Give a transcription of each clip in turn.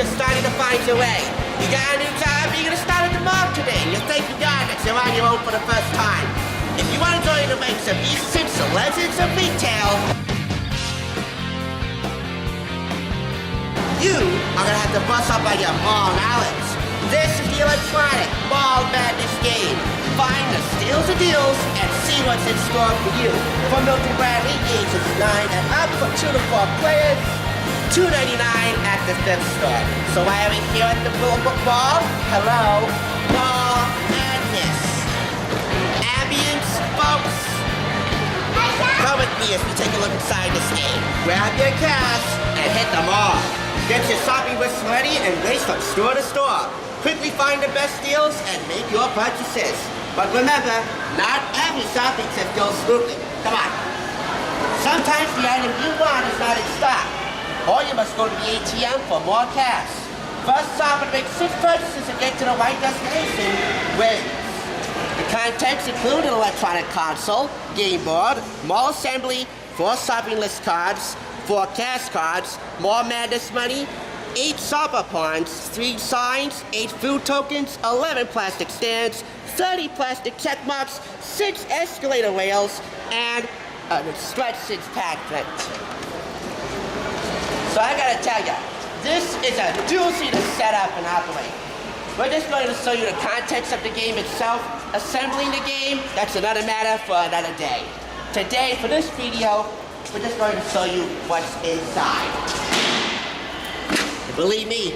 you're starting to find your way. You got a new job, you're gonna start at the mall today. You think you got it, you're on your own for the first time. If you want to join the ranks of these 6 legends of retail, you are gonna have to bust up on your mall knowledge. This is the electronic Mall Madness game. Find the steals and deals and see what's in store for you. For Milton Bradley, ages 9 and up, for 2 to 4 players, $2.99 at the Thrift Store. So why are we here at the Willowbrook Mall? Hello, Mall Madness. Ambience, folks. Come with me as we take a look inside this game. Grab your cash and hit the mall. Get your shopping list ready and race from store to store. Quickly find the best deals and make your purchases. But remember, not every shopping trip goes smoothly. Come on. Sometimes the item you want is not in stock, or you must go to the ATM for more cash. First stop and make 6 purchases and get to the right destination wins. The contents include an electronic console, game board, mall assembly, 4 shopping list cards, 4 cash cards, more Madness money, 8 shopper pawns, 3 signs, 8 food tokens, 11 plastic stands, 30 plastic check marks, 6 escalator rails, and an instructions pamphlet. So I gotta tell ya, this is a doozy to set up and operate. We're just going to show you the contents of the game itself. Assembling the game, that's another matter for another day. Today, for this video, we're just going to show you what's inside. Believe me,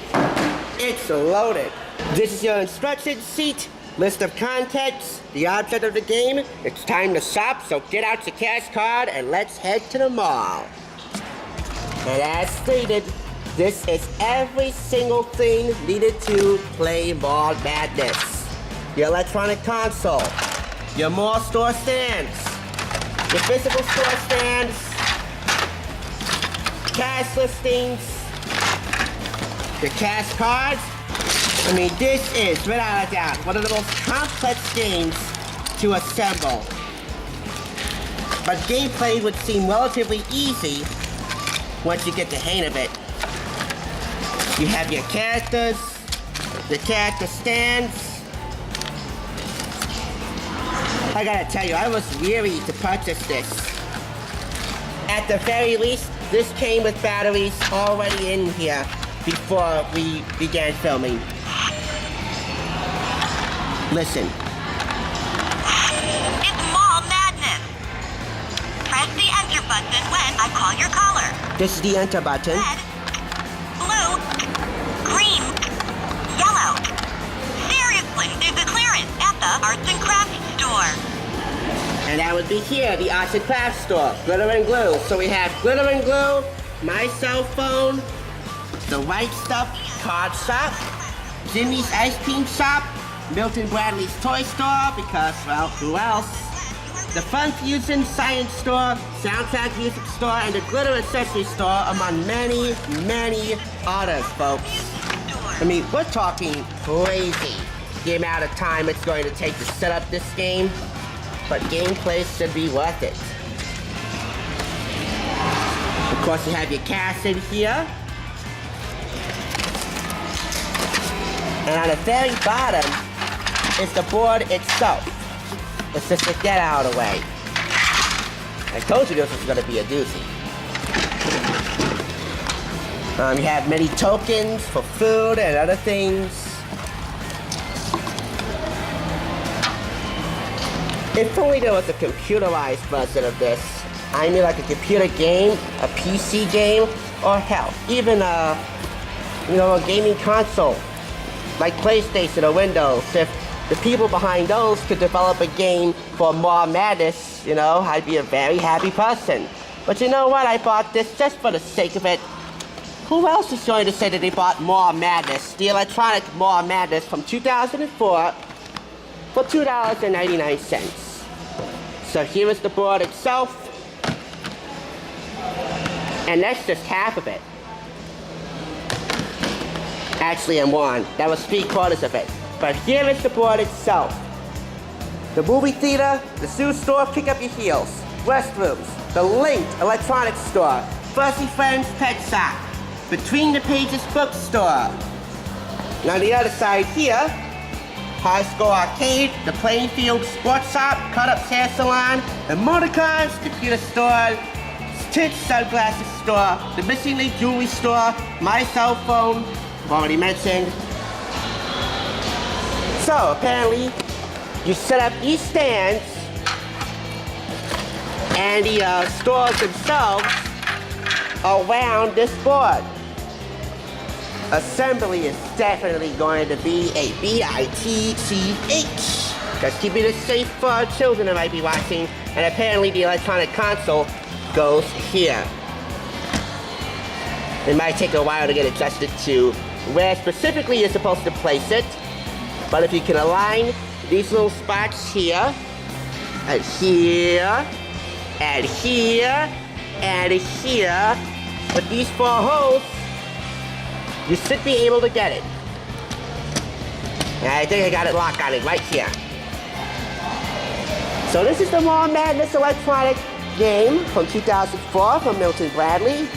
it's loaded. This is your instruction sheet, list of contents, the object of the game. It's time to shop, so get out your cash card and let's head to the mall. And as stated, this is every single thing needed to play Mall Madness. Your electronic console, your mall store stands, your physical store stands, cash listings, the cash cards. I mean, this is, without a doubt, one of the most complex games to assemble. But gameplay would seem relatively easy once you get the hang of it. You have your characters, the character stands. I gotta tell you, I was weary to purchase this. At the very least, this came with batteries already in here before we began filming. Listen. It's Mall Madness. Press the enter button when I call your caller. This is the enter button. Red, blue, green, yellow. Seriously, there's a clearance at the Arts and Crafts store. And that would be here, the Arts and Crafts store. Glitter and glue. So we have glitter and glue, my cell phone, the Right Stuff card shop, Jimmy's ice cream shop, Milton Bradley's toy store, because, well, who else? The Fun Fusion Science store, Soundtrack Music store, and the Glitter Accessory store, among many, many others, folks. I mean, we're talking crazy the amount of time it's going to take to set up this game, but gameplay should be worth it. Of course, you have your cash in here. And on the very bottom is the board itself. Let's just get that out of the way. I told you this was going to be a doozy. You have many tokens for food and other things. If only there was a computerized version of this. I mean, like a computer game, a PC game, or hell, even a gaming console. Like PlayStation or Windows. If the people behind those could develop a game for Mall Madness, I'd be a very happy person. But you know what? I bought this just for the sake of it. Who else is going to say that they bought Mall Madness, the electronic Mall Madness from 2004 for $2.99? So here is the board itself. And that's just half of it. Actually, I'm one. That was 3/4 of it. But here is the board itself. The movie theater, the zoo store, kick up your heels. Restrooms, the Linked electronics store, Fuzzy Friends Pet Shop, Between the Pages bookstore. And on the other side here, High School Arcade, the Playing Field Sports Shop, Cut-Ups Hair Salon, the Motorcars, Computer Store, Stitch Sunglasses Store, the Missing Link Jewelry Store, My Cell Phone, I've already mentioned. So apparently, you set up these stands and the stores themselves around this board. Assembly is definitely going to be a bitch. Because keeping it safe for our children that might be watching, and apparently the electronic console goes here. It might take a while to get adjusted to where specifically you're supposed to place it, but if you can align these little spots here, and here, and here, and here, with these 4 holes, you should be able to get it. And I think I got it locked on it right here. So this is the Mall Madness electronic game from 2004 from Milton Bradley.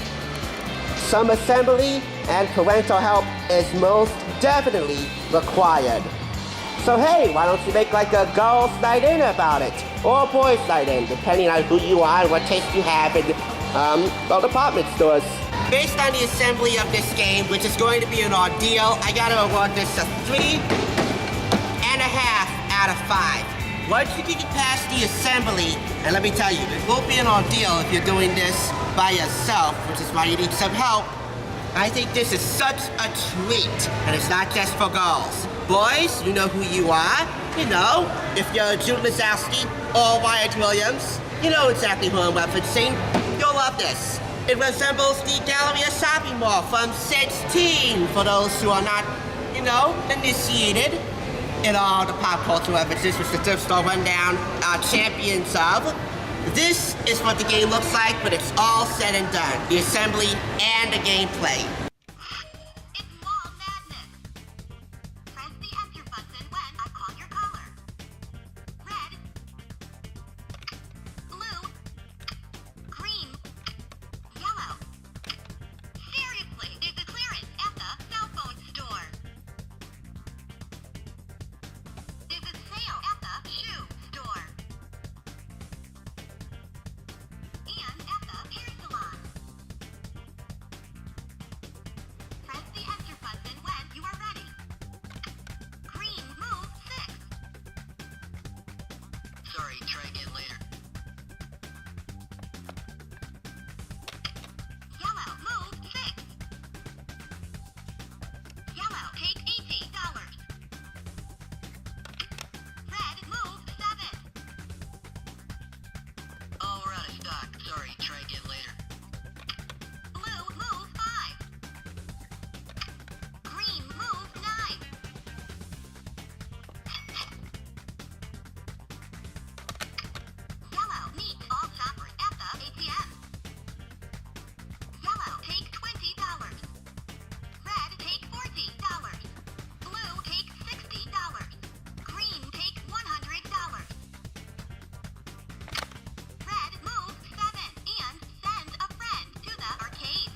Some assembly and parental help is most definitely required. So hey, why don't you make like a girls' night in about it? Or a boys' night in, depending on who you are and what taste you have in department stores. Based on the assembly of this game, which is going to be an ordeal, I gotta award this a 3.5 out of 5. Once you get past the assembly, and let me tell you, it won't be an ordeal if you're doing this by yourself, which is why you need some help. I think this is such a treat, and it's not just for girls. Boys, you know who you are. You know, if you're Jude Lazowski or Wyatt Williams, you know exactly who I'm referencing. You'll love this. It resembles the Galleria shopping mall from 16 for those who are not, you know, initiated in all the pop culture references which the Thrift Store Rundown are champions of. This is what the game looks like, but it's all said and done. The assembly and the gameplay. It's Mall Madness. Press the enter button when I call your color. Red, blue, green, yellow. Seriously, there's a clearance at the cell phone store. There's a sale at the shoe store. And at the hair salon. Press the enter button when you are ready. Green, move 6. Sorry, try again later. Yellow, move 6. Yellow, take $18. Red, move 7. Oh, we're out of stock. Sorry, try again later. Blue, move 5. Green, move 9. Yellow, meet all shoppers at the ATM. Yellow, take $20. Red, take $40. Blue, take $60. Green, take $100. Red, move 7 and send a friend to the arcade.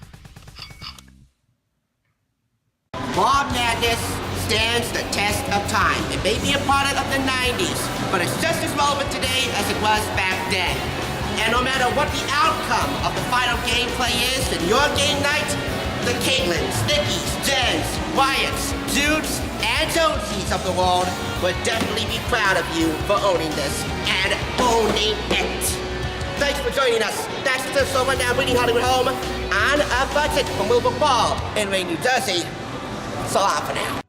Mall Madness stands the test of time. It may be a product of the 90s, but it's just as relevant today as it was back then. And no matter what the outcome of the final gameplay is in your game night, the Caitlins, Nickies, Jens, Wyatts, Judes, and Josies of the world would definitely be proud of you for owning this and owning it. Thanks for joining us. That's the Thrift Store Rundown, bringing Hollywood home on a budget from Willowbrook Mall in Wayne, New Jersey. So long for now.